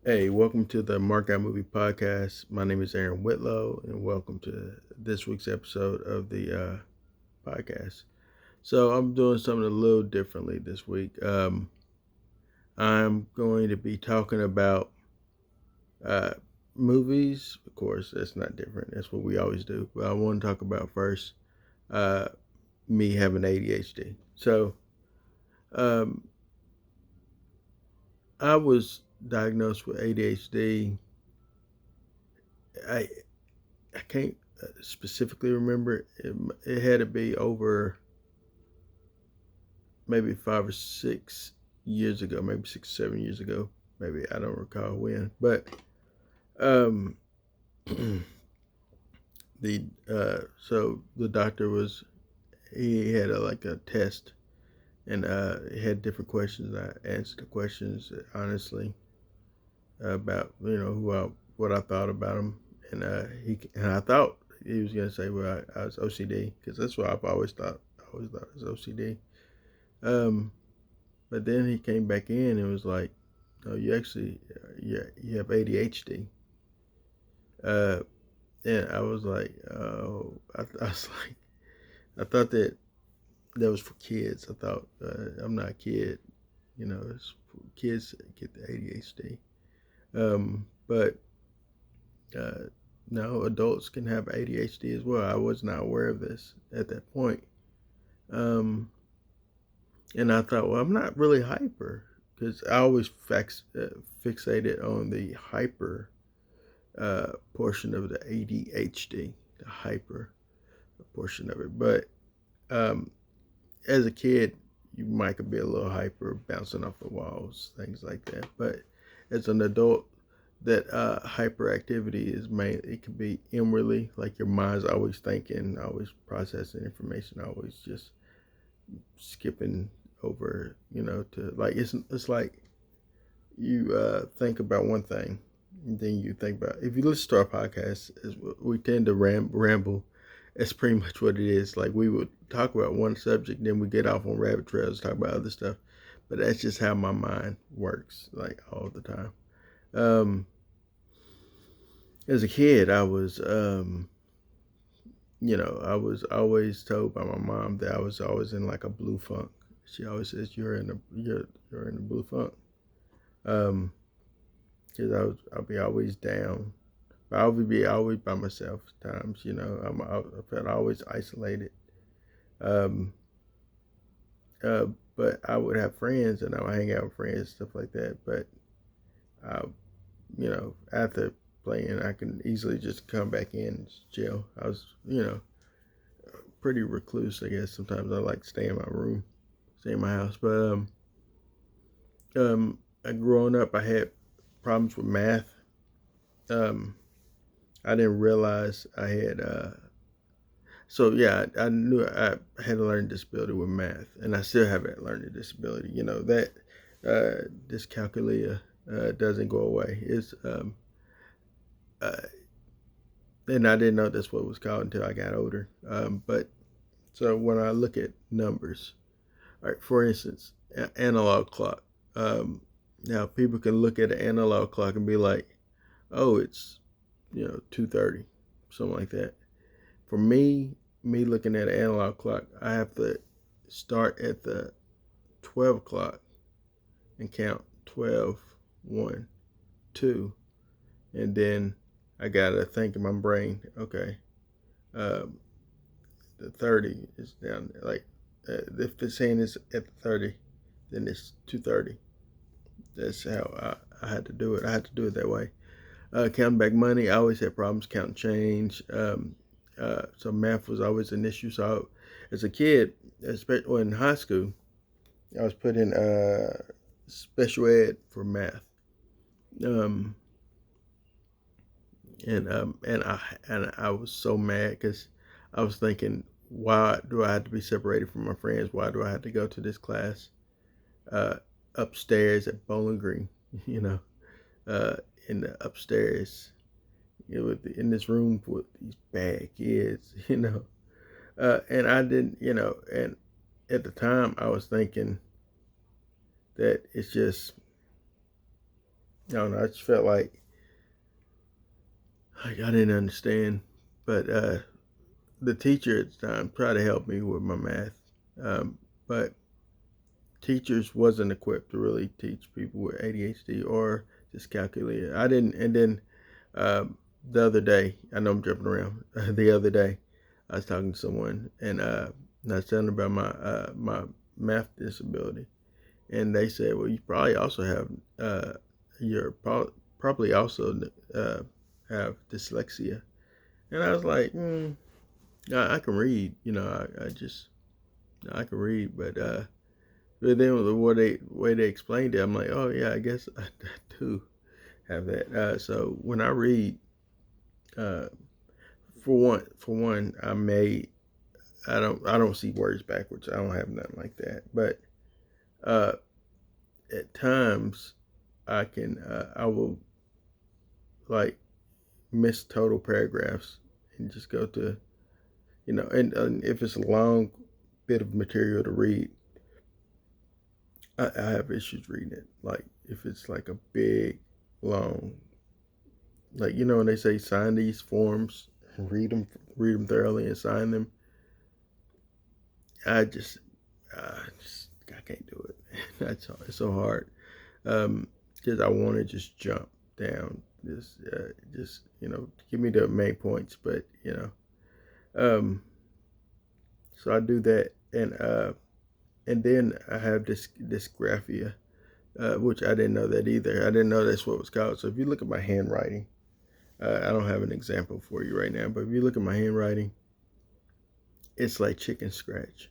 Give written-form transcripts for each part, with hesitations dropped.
Hey, welcome to the Mark Out Movie Podcast. My name is Aaron Whitlow, and welcome to this week's episode of the podcast. So, I'm doing something a little differently this week. I'm going to be talking about uh, movies. Of course, that's not different. That's what we always do. But I want to talk about first uh, me having ADHD. So, um, I was diagnosed with ADHD. I I can't specifically remember. It had to be over maybe 5 or 6 years ago, maybe 6, 7 years ago. Maybe I don't recall when, but um, so the doctor was he had like a test and he had different questions. I answered the questions honestly about who what I thought about him, and I thought he was gonna say well I was OCD because that's what I've always thought. I always thought it was OCD. Um, but then he came back in and was like, "Oh, you actually you have ADHD." Uh, and I was like, "Oh," I was like, I thought that was for kids. I thought I'm not a kid, it's kids that get the ADHD. But uh, no, adults can have ADHD as well. I was not aware of this at that point. Um, and I thought, well, I'm not really hyper because I always fixated on the hyper portion of the ADHD, the hyper portion of it. But um, as a kid, you might could be a little hyper, bouncing off the walls, things like that. But as an adult, that hyperactivity is main. It can be inwardly, like your mind's always thinking, always processing information, always just skipping over, to like it's like you think about one thing, and then you think about if you listen to our podcast, we tend to ramble. That's pretty much what it is. Like we would talk about one subject, then we get off on rabbit trails, talk about other stuff. But that's just how my mind works, like all the time. Um, as a kid, I was always told by my mom that I was always in like a blue funk. She always says you're in a blue funk. Um, because I'll be always down. I would be always by myself at times. I felt always isolated. Um, uh, but I would have friends and I would hang out with friends stuff like that. But I, after playing, I can easily just come back in and chill. I was, pretty recluse. I guess sometimes I like to stay in my room, stay in my house. But growing up, I had problems with math. Um, I didn't realize I had. So yeah, I knew I had a learning disability with math, and I still have a learning disability. That dyscalculia doesn't go away. Uh, and I didn't know that's what it was called until I got older. But so when I look at numbers, right, for instance, analog clock. Now people can look at an analog clock and be like, "Oh, it's 2:30, something like that." For me looking at an analog clock, I have to start at the 12 o'clock and count 12, 1, 2, and then I gotta think in my brain, okay, um, the 30 is down there. Like, if the saying is at the 30, then it's 2:30. That's how I had to do it. I had to do it that way. Counting back money, I always had problems counting change. So math was always an issue. So as a kid, especially in high school, I was put in special ed for math. Um, and I was so mad because I was thinking, why do I have to be separated from my friends? Why do I have to go to this class uh, upstairs at Bowling Green? You know, uh, in the upstairs, in this room with these bad kids. And I didn't, and at the time I was thinking that it's just I don't know. I just felt like I didn't understand, but the teacher at the time tried to help me with my math, but teachers wasn't equipped to really teach people with ADHD or just calculate it. I didn't, and then the other day, I know I'm jumping around. The other day, I was talking to someone, and I was telling them about my math disability, and they said, "Well, you probably also have you're probably also have dyslexia." And I was like, I can read, I just I can read, but then the way they explained it, I'm like, oh yeah, I guess I do have that. So when I read, uh, for one, I don't see words backwards. I don't have nothing like that. But uh, at times I will like miss total paragraphs and just go to and if it's a long bit of material to read, I have issues reading it. Like if it's like a big, long, like when they say sign these forms and read them thoroughly and sign them. I just, I can't do it. That's it's so hard. Because I want to just jump down, just give me the main points. But um, so I do that, and then I have this dysgraphia, which I didn't know that either. I didn't know that's what it was called. So if you look at my handwriting, I don't have an example for you right now, but if you look at my handwriting, it's like chicken scratch.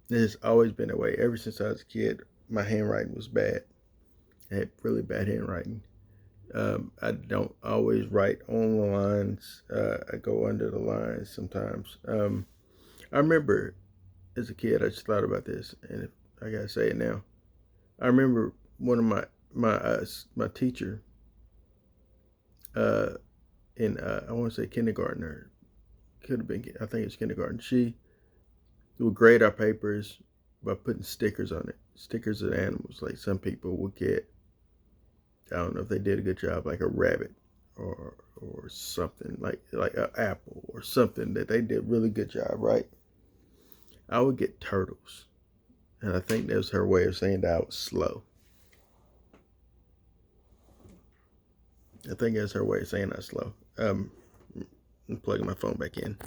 It's always been that way. Ever since I was a kid, my handwriting was bad. I had really bad handwriting. I don't always write on the lines. I go under the lines sometimes. I remember as a kid, I just thought about this, and if I gotta say it now. I remember one of my teacher uh, in I want to say kindergarten, or could have been, I think it was kindergarten. She would grade our papers by putting stickers on it, stickers of animals. Like some people would get, I don't know if they did a good job, like a rabbit or something like an apple or something that they did really good job, right? I would get turtles, and I think that was her way of saying that I was slow. I think that's her way of saying I was slow. I'm plugging my phone back in.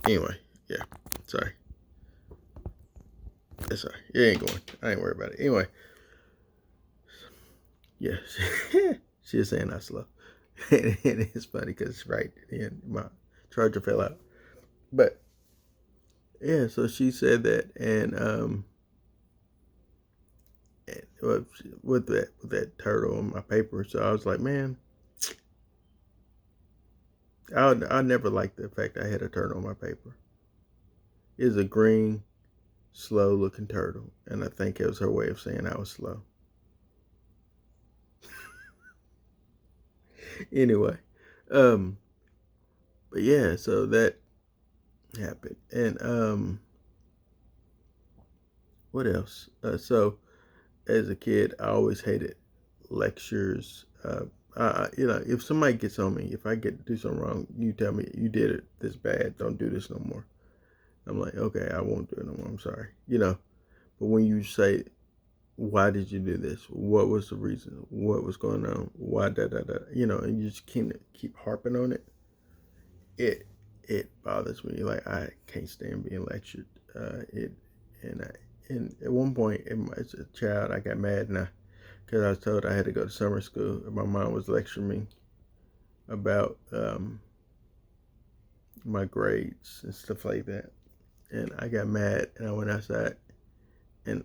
Anyway, yeah, sorry. It's sorry. It ain't going. I ain't worried about it. Anyway, yeah, she is saying I slow. And it's funny because it's right. And my charger fell out. But yeah, so she said that, and with that turtle on my paper. So I was like, man, I never liked the fact I had a turtle on my paper. It's a green, slow looking turtle, and I think it was her way of saying I was slow. Anyway, um, but yeah, so that happened, and what else? So as a kid, I always hated lectures. If somebody gets on me, if I get do something wrong, you tell me you did it this bad. Don't do this no more. I'm like, okay, I won't do it no more. I'm sorry. But when you say, why did you do this? What was the reason? What was going on? Why da da da? And you just keep harping on it. It it bothers me. Like I can't stand being lectured. It and I and at one point, as a child, I got mad and because I was told I had to go to summer school. And my mom was lecturing me about my grades and stuff like that. And I got mad and I went outside and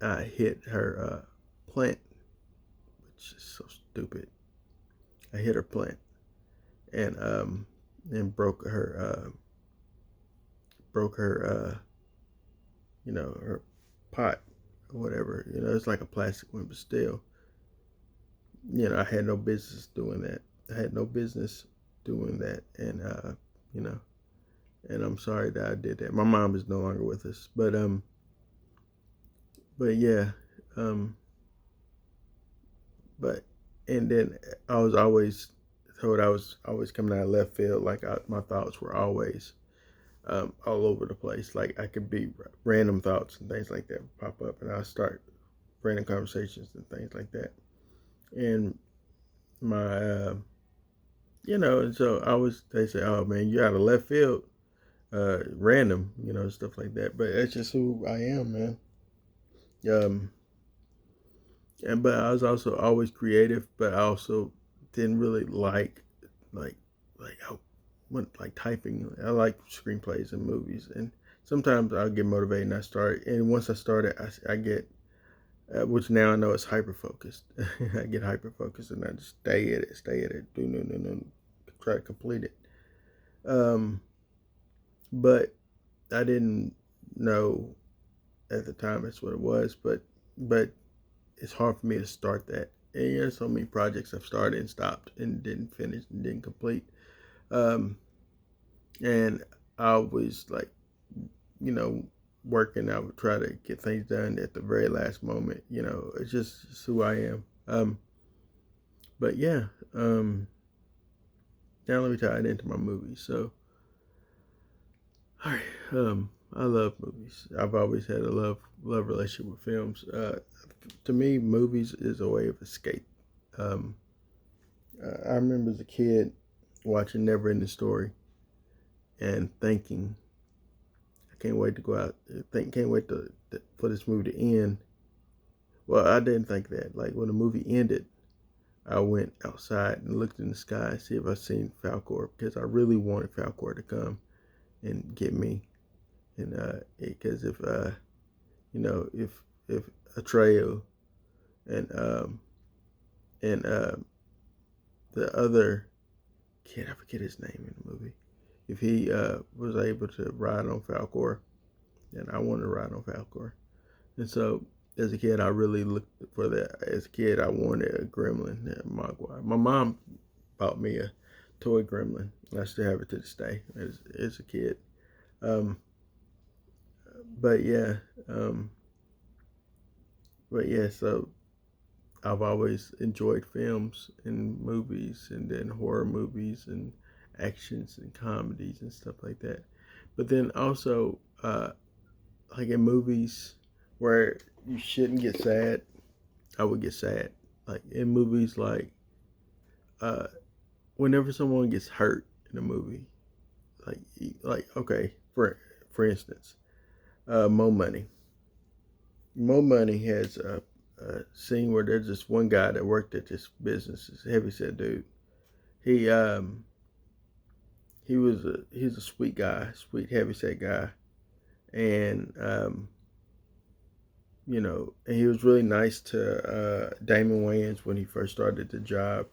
I hit her plant, which is so stupid. I hit her plant and broke her her pot or whatever. It's like a plastic one, but still, I had no business doing that. I had no business doing that, and you know, and I'm sorry that I did that. My mom is no longer with us, but yeah, um, but and then I was always told I was always coming out of left field. Like my thoughts were always all over the place. Like I could be random thoughts and things like that would pop up, and I'll start random conversations and things like that. And my, and so I was. They say, "Oh man, you're out of left field, random," stuff like that. But it's just who I am, man. Um, and but I was also always creative, but I also didn't really like like I went like typing. I like screenplays and movies, and sometimes I'll get motivated and I start. And once I started, I get which now I know it's hyper focused. I get hyper focused and I just stay at it, do no, try to complete it. Um, but I didn't know at the time that's what it was, but it's hard for me to start that. And there's so many projects I've started and stopped and didn't finish and didn't complete. Um, and I was like, you know, working. I would try to get things done at the very last moment. It's just who I am. But yeah, now let me tie it into my movies. So, all right, I love movies. I've always had a love relationship with films. To me, movies is a way of escape. Um, I remember as a kid watching Never Ending Story and thinking, I can't wait to go out. Can't wait for this movie to end. Well, I didn't think that. Like when the movie ended, I went outside and looked in the sky and see if I seen Falcor because I really wanted Falcor to come and get me. And because if Atreyu and and the other kid, I forget his name in the movie, if he was able to ride on Falcor, then I wanted to ride on Falcor. And so as a kid, I really looked for that. As a kid, I wanted a gremlin, a Mogwai. My mom bought me a toy gremlin. I still have it to this day as a kid. Um, but yeah, um, so I've always enjoyed films and movies, and then horror movies and actions and comedies and stuff like that. But then also, like in movies where you shouldn't get sad, I would get sad. Like in movies, uh, whenever someone gets hurt in a movie, like okay, for instance, Mo Money. Mo Money has a scene where there's this one guy that worked at this business, this heavyset dude. He he's a sweet guy, sweet heavyset guy, and and he was really nice to Damon Wayans when he first started the job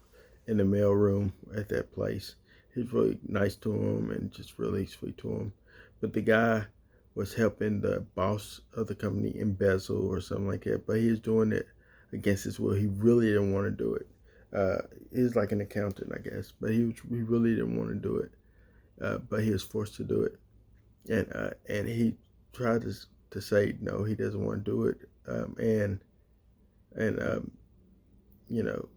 in the mailroom at that place. He was really nice to him and just really sweet to him. But the guy was helping the boss of the company embezzle or something like that. But he was doing it against his will. He really didn't want to do it. He's like an accountant, I guess, but he really didn't want to do it. But he was forced to do it, and he tried to say no, he doesn't want to do it, and you know,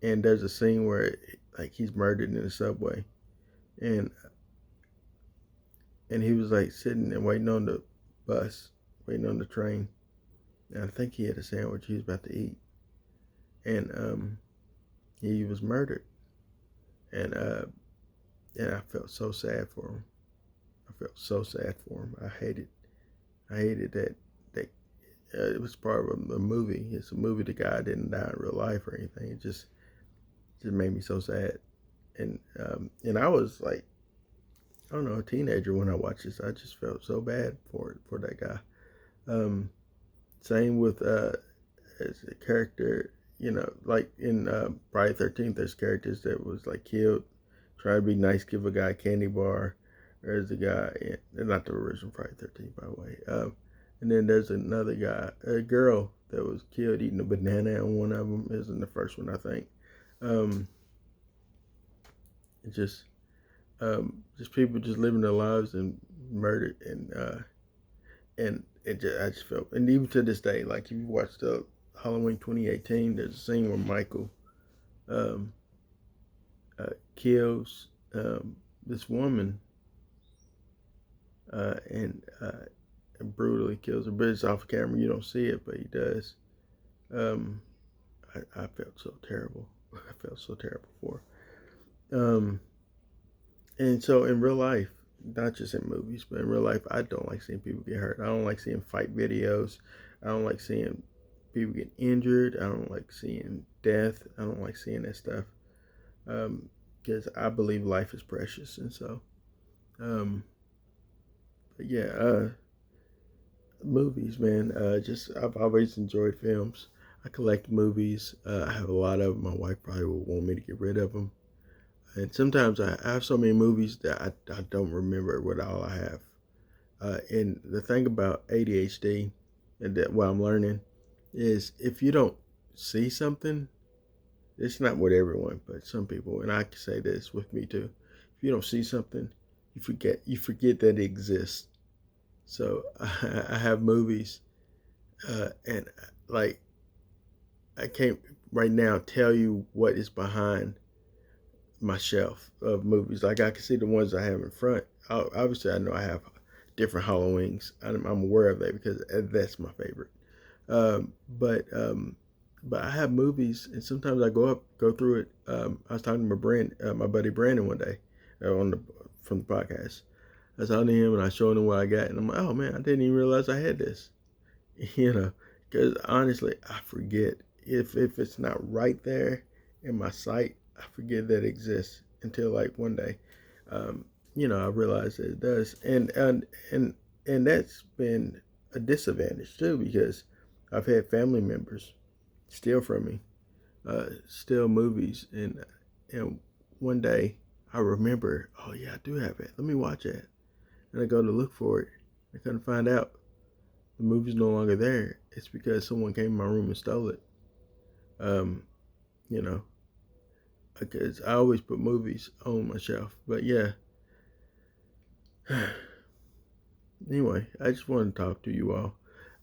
and there's a scene where like he's murdered in the subway, and he was like sitting and waiting on the bus, waiting on the train, and I think he had a sandwich he was about to eat, and he was murdered, and I felt so sad for him. I felt so sad for him. I hated that it was part of a movie. It's a movie. The guy didn't die in real life or anything. It just made me so sad. And I was like, I don't know, a teenager when I watched this. I just felt so bad for that guy. Um, Same with as a character, like in Friday 13th, there's characters that was like killed, trying to be nice, give a guy a candy bar. There's a guy, not the original Friday 13th, by the way. And then there's another guy, a girl that was killed eating a banana, and one of them is in the first one, I think. Um, it just, just people just living their lives and murdered, and I just felt, and even to this day, like if you watch the Halloween 2018, there's a scene where Michael um, kills this woman and brutally kills her. But it's off camera, you don't see it, but he does. Um, I felt so terrible. I felt so terrible for her. And so in real life, not just in movies, but in real life, I don't like seeing people get hurt. I don't like seeing fight videos. I don't like seeing people get injured. I don't like seeing death. I don't like seeing that stuff. Because I believe life is precious. And so, but yeah, movies, man. I've always enjoyed films. I collect movies. I have a lot of them. My wife probably will want me to get rid of them. And sometimes I have so many movies that I don't remember what all I have. And the thing about ADHD, and that what I'm learning, is if you don't see something, it's not with everyone, but some people, and I can say this with me too. If you don't see something, you forget that it exists. So I have movies, and like I can't right now tell you what is behind my shelf of movies. Like I can see the ones I have in front. Obviously, I know I have different Halloweens. I'm aware of that because that's my favorite. Um, but um, but I have movies, and sometimes I go through it. I was talking to my buddy Brandon one day on the from the podcast. I was talking to him and I showed him what I got, and I'm like, oh man, I didn't even realize I had this. You know, because honestly, I forget if it's not right there in my sight. I forget that it exists until like one day, um, I realize that it does, and that's been a disadvantage too because I've had family members steal from me, steal movies, and one day I remember, oh yeah, I do have it. Let me watch it, and I go to look for it. I couldn't find out the movie's no longer there. It's because someone came in my room and stole it. Um, you know, because I always put movies on my shelf. But yeah. Anyway, I just wanted to talk to you all.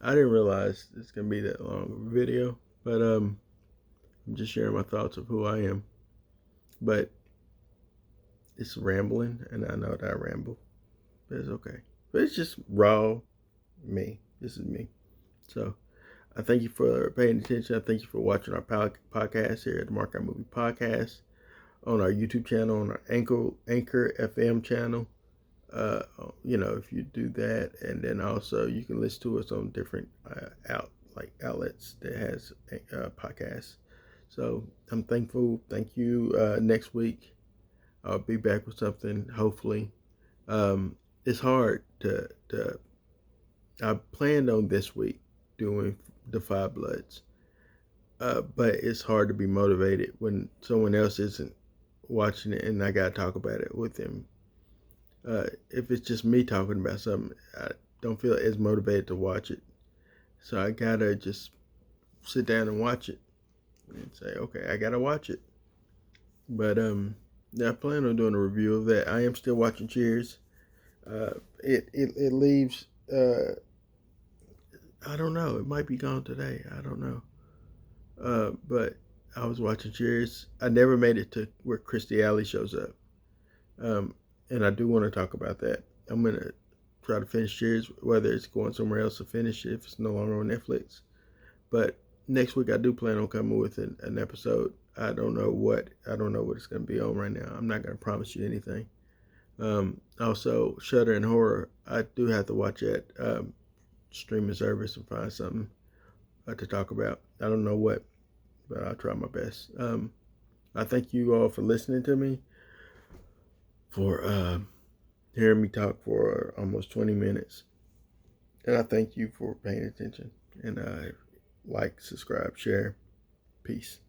I didn't realize it's gonna be that long of a video, but I'm just sharing my thoughts of who I am. But it's rambling, and I know that I ramble, but it's okay. But it's just raw me. This is me. So I thank you for paying attention. I thank you for watching our podcast here at the Mark Out Movie Podcast, on our YouTube channel, on our Anchor FM channel. If you do that, and then also you can listen to us on different outlets that has podcasts. So I'm thankful. Thank you. Next week I'll be back with something. Hopefully, it's hard to. I planned on this week doing the Five Bloods, but it's hard to be motivated when someone else isn't watching it, and I gotta talk about it with them. If it's just me talking about something, I don't feel as motivated to watch it. So I gotta just sit down and watch it and say, okay, I gotta watch it. But yeah, I plan on doing a review of that. I am still watching Cheers. It leaves. I don't know. It might be gone today. I don't know. But I was watching Cheers. I never made it to where Christy Alley shows up. And I do want to talk about that. I'm going to try to finish Cheers, whether it's going somewhere else to finish it if it's no longer on Netflix. But next week I do plan on coming with an episode. I don't know what it's going to be on right now. I'm not going to promise you anything. Also, Shudder and Horror, I do have to watch that streaming service and find something to talk about. I don't know what, but I'll try my best. I thank you all for listening to me, for hearing me talk for almost 20 minutes. And I thank you for paying attention. And like, subscribe, share. Peace.